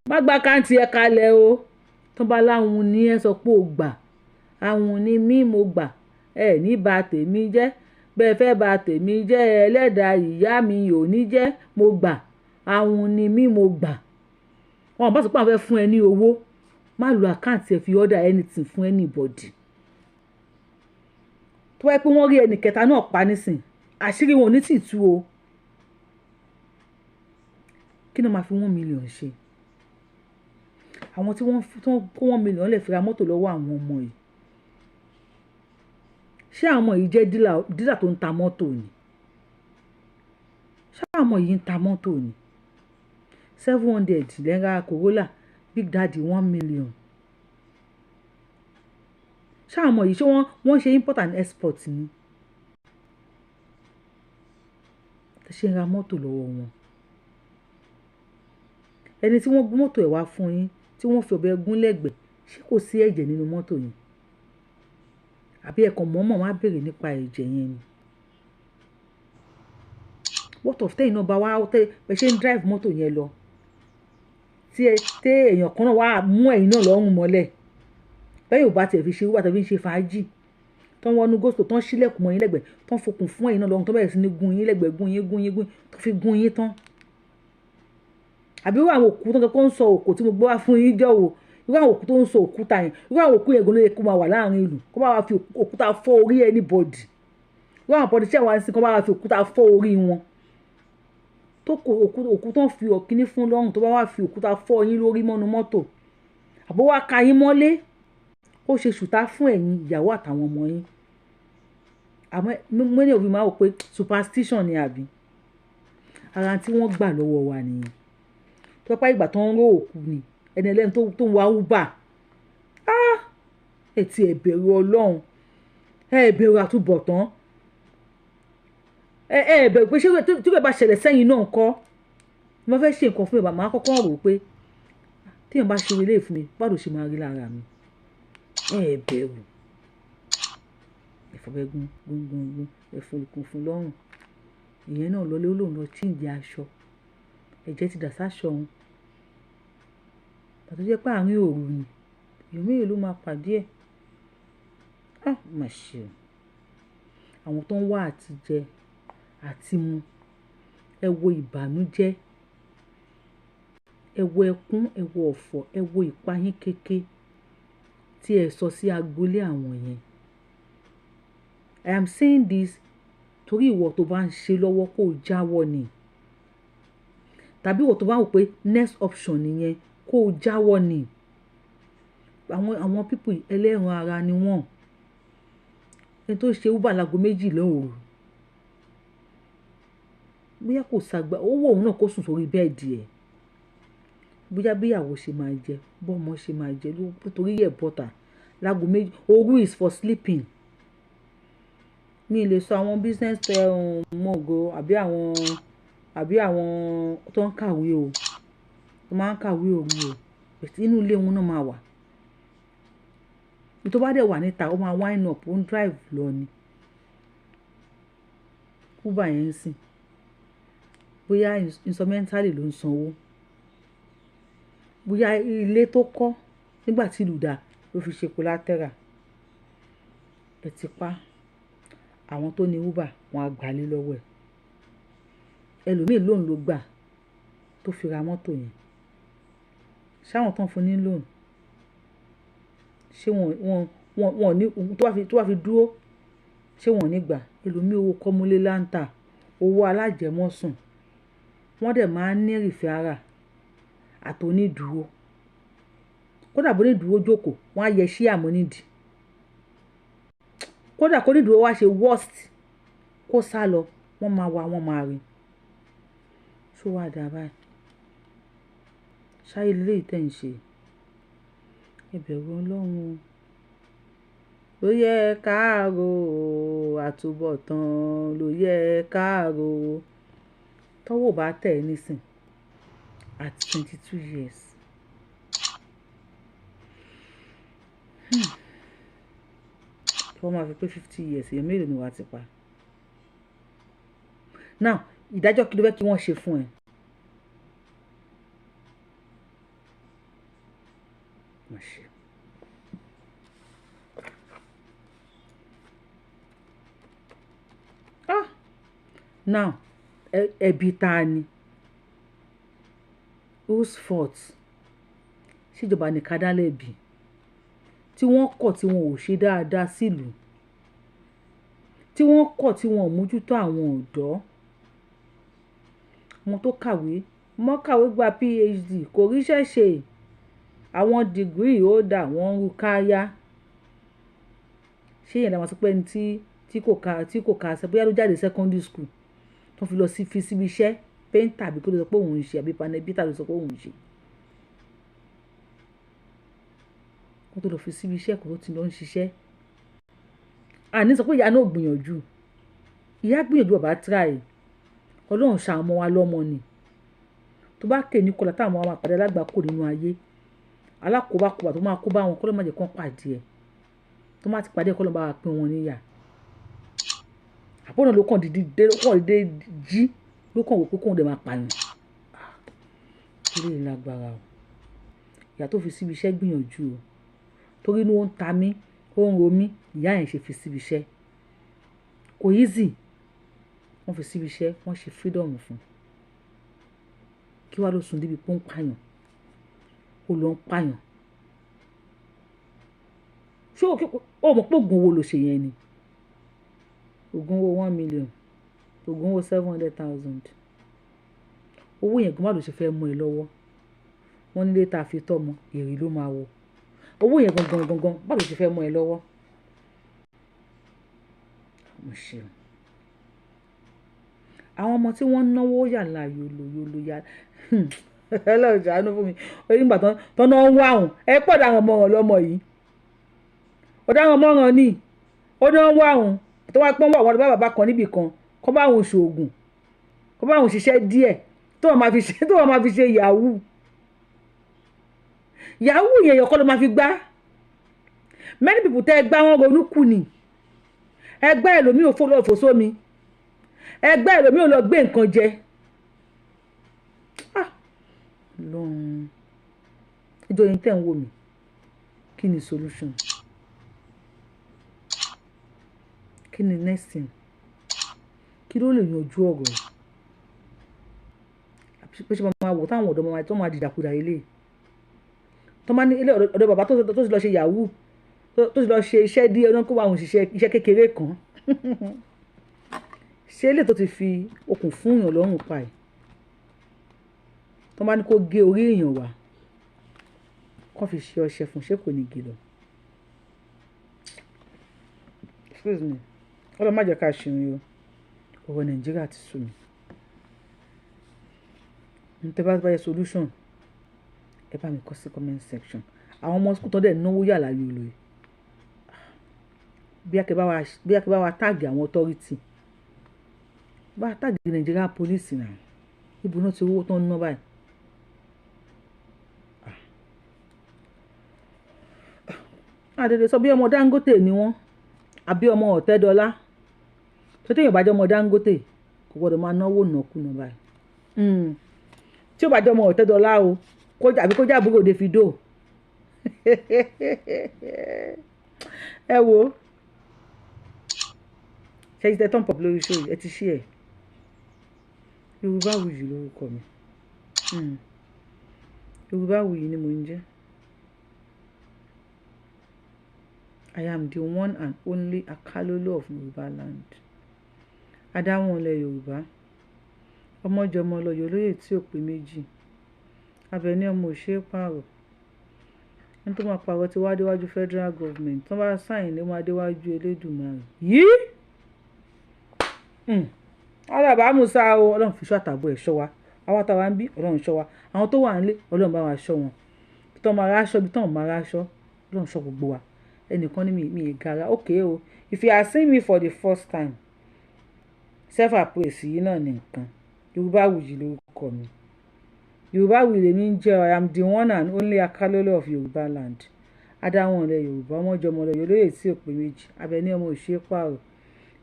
má gba káǹtì ẹ̀ kalẹ̀ o tó bá láwọn ní ẹ sọ pé ó gbà àwọn ní mí mo gbà ẹ ní bà tèmi jẹ́ bẹ́ẹ̀ fẹ́ bà tèmi jẹ́ ẹlẹ́dàá ìyá mi ò ní jẹ́ mo gbà àwọn ní mí mo gbà wọn bá sọ pé àwọn fẹ́ fún ẹ ní owó má lo àkáǹtì ẹ̀ fi order anything fún anybody tó wáyé pé wọ́n rí ẹnì kẹta náà pa nísìn àṣírí wọn ò ní tì tú o kí ni wọ́n máa fi 1 million ṣe àwọn tí wọ́n kó 1 million lè fi ra mọ́tò lọ́wọ́ àwọn ọmọ yìí ṣé àwọn ọmọ yìí jẹ́ dílà tó ń ta mọ́tò ni ṣé àwọn ọmọ yìí ń ta mọ́tò ni 700 lẹ́ra Corolla Big Daddy 1 million ṣé àwọn ọmọ yìí ṣé wọ́n ṣe import and export ni ṣe ń ra mọ́tò lọ́wọ́ wọn ẹni tí wọ́n gbé mọ́tò ẹ̀ wá fún yín tí wọ́n fi ọ̀bẹ gún lẹ́gbẹ̀ẹ́ ṣé kò sí ẹ̀jẹ̀ nínú mọ́tò yẹn àbí ẹ̀kan mọ́mọ́ wá béèrè nípa ẹ̀jẹ̀ yẹn ni what of tẹ́yìn náà bá wá bẹ́ẹ̀ ṣe ń drive mọ́tò yẹn lọ tí èèyàn kan náà wá mú ẹ̀yìn náà lọ́rùn mọ́lẹ̀ bẹ́ẹ̀ ò bá tiẹ̀ fi ṣe wíwá tàbí ṣe fàájì tó ń wọnú gòsò tó ń ṣílẹ̀kùn mọ́ yín lẹ́gbẹ̀ẹ́ tó ń fokùn fún ẹ̀yìn náà lọ́rùn tó bẹ̀rẹ̀ sí ní gun yín lẹ́gbẹ̀ẹ́ gun yín tó fi gun yín tán àbí irú àwọn òkú tó ń sọ òkú tí mo gbé wá fún yín jọ wò irú àwọn òkú tó ń sọ òkúta yẹn irú àwọn òkú yẹn gan ló yẹ kó máa wà láàrin ìlú kó máa fi òkúta fọ́ orí anybody irú àwọn pọ̀díṣẹ́ wa ń sìn kó máa fi òkúta fọ́ orí wọn tó kó òkú tó ń fi ọ̀kíní fún lọ́rùn tó bá wá fi òkúta fọ́ yín lórí mọ́nu mọ́tò àbó wá ka yín mọ́lé ó ṣe ṣùtá fún ẹ̀yin ìyàwó àtàwọn ọmọ yín àmọ́ many of you máa wò pé superstition ni àbí ara tí wọ́n gbà lọ́wọ́ wa nìyẹn tó pa ìgbà tó ń ró òkú ni ẹni ẹlẹ́ni tó ń wá uber ẹ ti ẹ bẹ̀rù Ọlọ́run ẹ bẹ̀rù àtúbọ̀tán ẹ bẹ̀rù pé ṣé tí ó bá ṣẹlẹ̀ sẹ́yìn náà kọ́ mo fẹ́ ṣe nǹkan fún mi màá kọ́kọ́ rò pé téèyàn bá ṣe ilé fún mi báwo ṣe máa rí lára mi ẹ bẹ̀rù ẹ̀fọ́bẹ́gún gbóngbóngbóng ẹ̀fọ́lùkùn fún lọ́rùn ìyẹn náà lọlé ó lòun lọ chíǹdì aṣọ ẹ̀jẹ̀ ti dà sáṣọ òun pàtó jẹ́ pé àárín òru ni èèyàn mélòó ló máa pàdé ẹ̀ mà ṣe o àwọn tó ń wá àti jẹ àti mu ẹ wo ìbànújẹ́ ẹ wo ẹkún ẹ wo ọ̀fọ̀ ẹ wo ìpayín kéke tí ẹ sọ sí agboolé àwọn yẹn I am saying this torí ìwọ tó bá ń ṣe lọ́wọ́ kó o jáwọ́ ni tàbí ìwọ tó bá wò pé next option nìyẹn kó o jáwọ́ ni àwọn people ẹlẹ́ran ara ni wọ́n ẹni tó ṣe uber láago 2 lóru bóyá kò sàgbà owó òun náà kó sùn sórí bẹ́ẹ̀dì ẹ̀ bóyá bíyàwó ṣe máa jẹ bọ́mọ ṣe máa jẹ nítorí yẹ bọ́tà láago 2 òru is for sleeping mi lè sọ àwọn business mọ̀gò àbí àwọn tó ń kàwé o tó máa ń kàwé òru o inú ilé wọn náà máa wà tó bá dẹ̀ wà níta ó máa wind up ó ń drive lọ ni Uber yẹn ń sìn bóyá instrumentally ló ń sanwó bóyá ilé tó kọ́ nígbà tí ìlú dá ló fi ṣe collateral ẹ ti pa àwọn tó ní Uber wọn á gbalé lọ́wọ́ ẹ̀ ẹlòmíì lóun ló gbà tó fi ra mọ́tò yẹn ṣáwọn tán fún ní lóun ṣé wọn ní tó wá fi dúró ṣé wọn ní gbà ẹlòmíì owó kọ́múlé láǹtà owó alájẹmọ́sùn wọ́n dẹ̀ máa ń ní ìfẹ́ ara àtònídùúró kódà bó ní dúró jókòó wọ́n á yẹ sí àmọ́ nídìí kódà kó ní dúró wá ṣe worst kó sá lọ wọ́n máa wá wọ́n máa rí ṣó wà dà báyìí ṣáyé lélẹ́yìí tẹ̀ ń ṣe ẹ bẹ̀rù Ọlọ́run ló yẹ káàró àtúbọ̀tán ló yẹ káàró tọ́wọ́ bá tẹ̀ ẹ́ nísìn at 22 years tí wọ́n máa fi pé 50 years èèyàn mélòó ni wàá ti pa now ìdájọ́ kí ló fẹ́ kí wọ́n ṣe fún ẹ má ṣe now ẹ̀bi ta ni whose fault ṣèjọba ní ká dá lẹ́bi tí wọ́n kọ̀ tí wọn ò ṣe dáadáa sílùú tí wọ́n kọ̀ tí wọn ò mójútó àwọn ọ̀dọ́ wọn tó kàwé mọ́ kàwé gba PhD kò ríṣẹ́ ṣe àwọn degree ó dà wọ́n ń káyá ṣé yẹn làwọn sọ pé ẹni tí kò ka ṣe bóyá ló jáde secondary school tó fi lọ fi síbi iṣẹ́ painter àbí kó lè sọ pé òun ń ṣe àbí panẹ́bítà ló sọ pé òun ń ṣe kó tó lọ fi síbi iṣẹ́ kó tó ti lọ ń ṣiṣẹ́ àní sọ pé ìyá náà gbìyànjú ìyá gbìyànjú bàbá try Ọlọ́run ṣàwọn ọmọ wa lọ́mọ ni tó bá kè ní kọlá táwọn ọmọ àpàdé alágbàkó nínú ayé alákòóbákòóbá tó máa kó bá wọn kọ́ ló má jẹ́ kán pàdé ẹ̀ tó má ti pàdé ẹ̀ kọ́ ló bá wa pín wọn níyà àbọ̀nà ló kàn dídé jí ló kàn wò pé kóun dẹ̀ máa pààyàn ilé ìlágbára o ìyá tó fi síbi iṣẹ́ gbìyànjú o torí inú ó ń ta mí ó ń ro mí ìyá yẹn ṣe fi síbi iṣẹ́ kò easy wọ́n fi síbi iṣẹ́ wọ́n ṣe freedom fún kí wàá ló sùn débi pé ó ń pààyàn ó lọ ń pààyàn ṣé o mọ̀ pé oògùn owó ló ṣe yẹn ni oògùn owó 1 million oògùn owó 700,000 owó yẹn gan má ló ṣe fẹ́ mú ẹ lọ́wọ́ wọ́n nílé tá a fi tọ́ ọmọ èrè ló máa wọ owó yẹn gangan má ló ṣe fẹ́ mú ẹ lọ́wọ́ mo ṣe àwọn ọmọ tí wọ́n náwó yàrá yòlò yà Ọlọ́run ṣàánú fún mi onígbà tán náà ń wá òun ẹ pọ̀ dáhùn ọmọ ọ̀ràn lọ́mọ yìí ó dáhùn ọmọ ọ̀ràn ní ó náà ń wá òun tó wá pọ́n wà wọ́n bá bàbá kan níbì kan kó bá òun ṣoògùn kó bá òun ṣiṣẹ́ díẹ̀ tó wọ́n máa fi ṣe yahoo yẹn èèyàn kọ́ ló máa fi gbá many people tẹ́ ẹ gbá wọn ronú kù ni ẹgbẹ́ ẹlòmíì ò fò sómi ẹgbẹ́ ẹlòmíì ò lọ gbé nǹkan jẹ lọ́run ìjọ yẹn tẹ̀ ń wò mí kí ni solution kí ni next thing kí ló lè yanjú ọ̀rọ̀ yìí pé ṣe máa wò táwọn ọ̀dọ́ máa tó máa dìdàkudà ilé tó máa ní ilé ọ̀dọ̀ bàbá tó ti lọ ṣe yahoo tó ti lọ ṣe iṣẹ́ díẹ̀ náà kó bá àwọn òṣìṣẹ́ iṣẹ́ kékeré kan ṣé ilé tó ti fi okùn fún èèyàn lọ́rùn pa ẹ̀ tó máa ní kó gé orí èèyàn wá kó fi ṣe ọṣẹ fún ṣé kò ní gé lọ excuse me ọlọ́run má jẹ́ ká ṣìrìn o ọ̀rọ̀ Nàìjíríà ti sú mi ntẹ́ bá yẹ solution ẹ bá mi kọ sí comment section àwọn ọmọ school tó dẹ̀ náwó yàrá yóò lò yìí bí a kẹ́ bá wa táàgì àwọn authority bá a táàgì Nigeria police náà ibo náà ti owó tó ń ná báyìí. àdèdè sọ bí ọmọ Dangote ni wọ́n àbí ọmọ Ọ̀tẹ́dọ́lá tó téèyàn bá jẹ́ ọmọ Dangote kò gbọ́dọ̀ máa náwó nàkúnà báyìí tí ó bá jẹ́ ọmọ Ọ̀tẹ́dọ́lá o àbí kó jẹ́ àbúrò Davido ẹ wo ṣe ti tẹ tán pọ̀ lórí show ẹ ti ṣí ẹ Yorùbáwùyí lórúkọ mi Yorùbáwùyí ni mo ń jẹ́. I am the one and only Akalolo of Yoruba land. Adáwọ̀nlẹ̀ Yorùbá. Ọmọjọmọ lọ́yọ̀ olóyè tí ò pé méjì. Abẹni ọmọ òṣèré pààrọ̀. Ní tó máa pààrọ̀ ti wá déwájú federal government. Tó bá sáyìn lé máa déwájú Elédùmarè. Yìí. Alábàá Musa o, Ọlọ́run fi ṣọ́ àtàbọ̀ ẹ̀ ṣọ́ wa. Àwa táwa ń bí Ọlọ́run ṣọ́ wa. Àwọn tó wà nílé Ọlọ́run bá wa ṣọ́ wọn. Bí tọ́ máa ráṣọ́ bí tọ́ máa ráṣọ́ Ọlọ́run ṣọ́ gbogbo wa. Ẹnìkan ní mi gara okay o if you are seeing me for the first time self appraise yìí náà ní nǹkan Yorùbáwùyí lórúkọ mi Yorùbáwùyí lèmi ń jẹ́ I am the one and only Akalolo of Yoruba land Adáwọ̀nlẹ̀ Yorùbá ọmọjọmọ lọ́yọ̀ olóyè tí ò pé méjì Abẹni ọmọ òṣèré pààrọ̀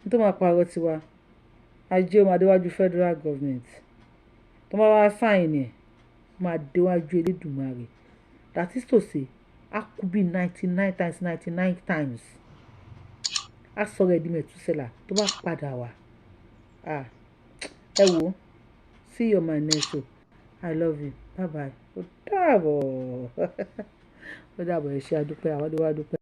nítorí máa pààrọ̀ tiwa ajé ọmọ adéwájú federal government tó máa wá sáìn ẹ̀ máa déwájú Elédùmarè that is to say a could be 99 times 99 times a sọ̀rọ̀ ẹ̀dí mẹ̀túsẹ̀là tó bá padà wá ẹ wo see you on my next show I love you bye bye ó dàbọ̀ ẹ ṣé àdúpẹ́ àwọn ọdún wa dúpẹ́.